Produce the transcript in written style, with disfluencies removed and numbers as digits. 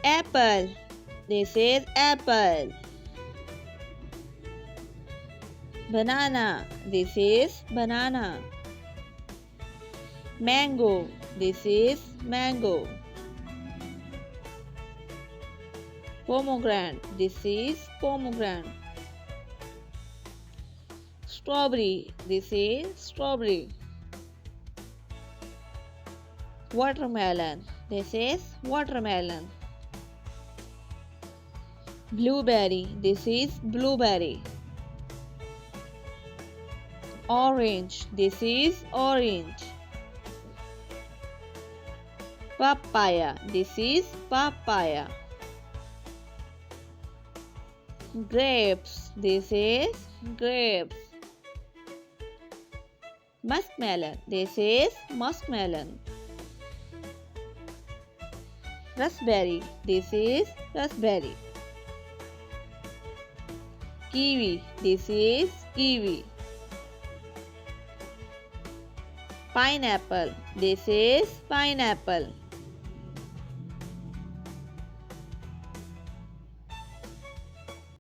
Apple. This is apple. Banana. This is banana. Mango. This is mango. Pomegranate. This is pomegranate. Strawberry. This is strawberry. Watermelon. This is watermelon. Blueberry. This is blueberry. Orange. This is orange. Papaya. This is papaya. Grapes. This is grapes. Muskmelon. This is muskmelon. Raspberry. This is raspberry. Kiwi. This is kiwi. Pineapple. This is pineapple.